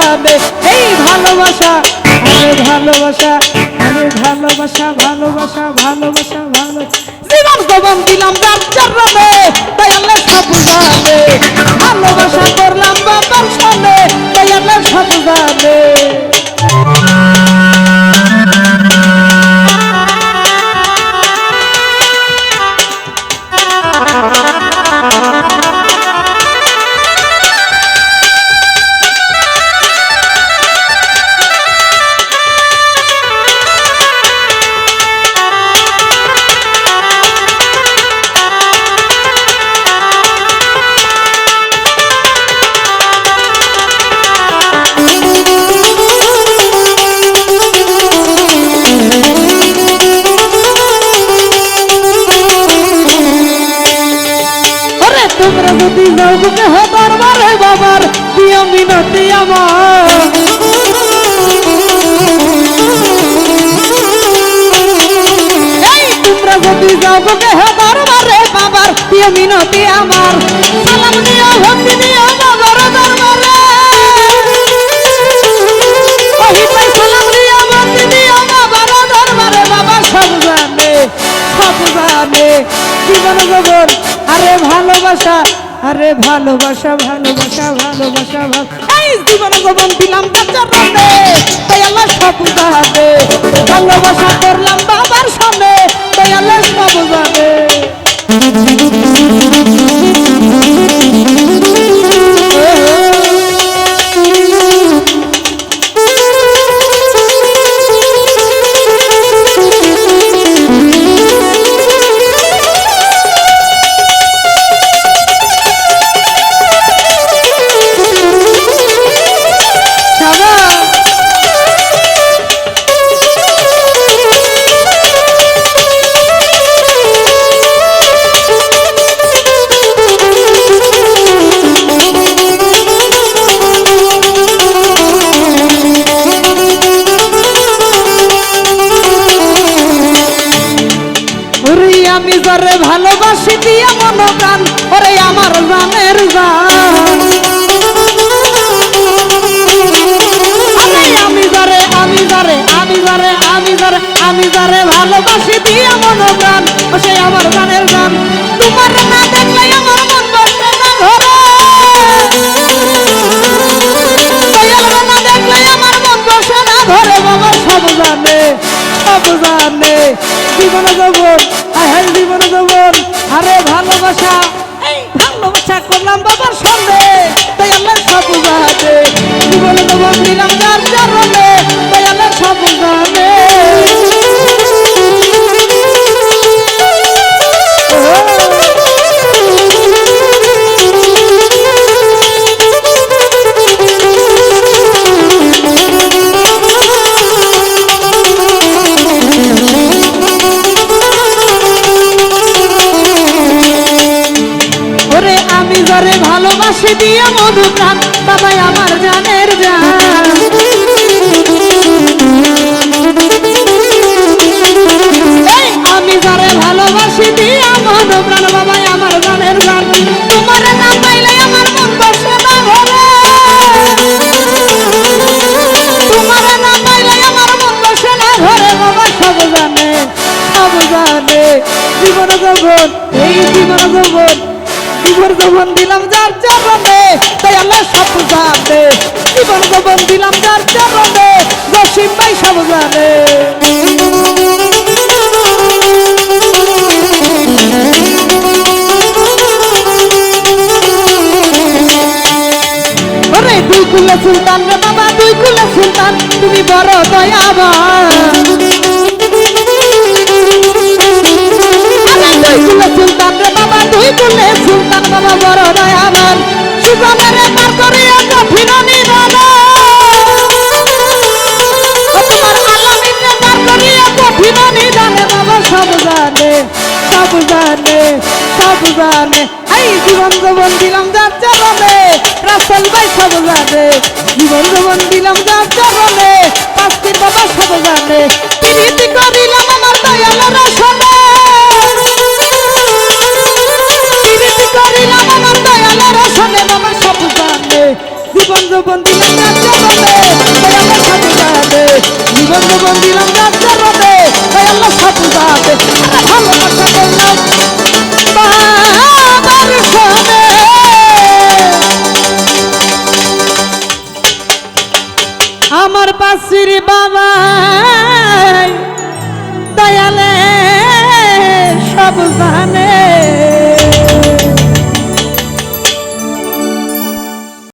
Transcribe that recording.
জানে এই ভালোবাসা, আরে ভালোবাসা, আরে ভালোবাসা, ভালোবাসা, ভালোবাসা, ভালো জীবন জবান দিলাম যার চরণে তাই আল্লাহ সব জানে, ভালোবাসা করলাম বাবার সামনে তাই আল্লাহ সব জানে। তোমরা যদি যাও কেহ দরবারে বাবার দিয়া মিনতি আমার, এই তোমরা যদি যাও কেহ দরবারে বাবার দিয়া মিনতি আমার, সালাম দিও ভক্তি দিও বাবার দরবারে, ওহিতাই সালাম দিও ভক্তি দিও বাবার দরবারে, বাবা সব জানে, সব জানে জীবন জগৎ, আরে ভালোবাসা, আরে ভালোবাসা, ভালোবাসা, ভালোবাসা, এই জীবন জবান দিলাম চরণে তাই আল্লাহ সব জানে, ভালোবাসা করলাম বাবার সামনে তাই আল্লাহ সব জানে। আমি যারে ভালোবাসি দিয়া মন প্রাণ, ওরে আমার জানের জান, আমি যারে, আমি যারে, আমি যারে, আমি যারে, আমি যারে ভালোবাসি দিয়া মন প্রাণ, ও সে আমার জানের জান, তোমার না দেখলে আমার মন বসে না ঘরে, না দেখলে আমার মন বসে না ঘরে, বাবা সব জানে, সব জানে জীবন জবন, আহাই জীবন জবন, আরে ভালোবাসা, এই ভালোবাসা করলাম বাবার সামনে তাই আল্লাহ সব জানে, জীবন জবন দিলাম যার চরণে তাই আল্লাহ সব জানে। আমি যারে ভালোবাসি দিয়া মধু প্রাণ, বাবাই আমার জানের জান, আমি যারে ভালোবাসি দিয়া মধু প্রাণ, বাবাই আমার জানের জান, তোমার নাম পাইলে আমার মন বসে না ঘরে, তোমার নাম পাইলে আমার মন বসে না ঘরে, বাবা সব জানে, সব জানে জীবন জগৎ, এই জীবন জগৎ, জীবন জবন দিলাম যার চরণে তাই আল্লাহ সব জানে, জীবন জবন দিলাম যার চরণে জসিম ভাই সব জানে। ওরে দুই কুলে সুলতান রে বাবা, দুই কুলে সুলতান তুমি বড় দয়াবান, দুই কুলে সুলতান রে বাবা, দুই কুলে সুলতান বাবা বড় দয়াবান, জীবনের পার করিয়া কঠিন নিদান, তোমার আলামিনে পার করিয়া কঠিন নিদানে, বাবা সব জানে, সব জানে, সব জানে, এই জীবন জবন দিলাম যার চরণে, রাসেল ভাই সব জানে, জীবন জবন দিলাম যার চরণে, পাঁচটির বাবা সব জানে, প্রীতি করিলাম আমার দয়ালের আসনে, জীবন যৌবন দিলাম আমার পাশির বাবা দয়ালে সব জানে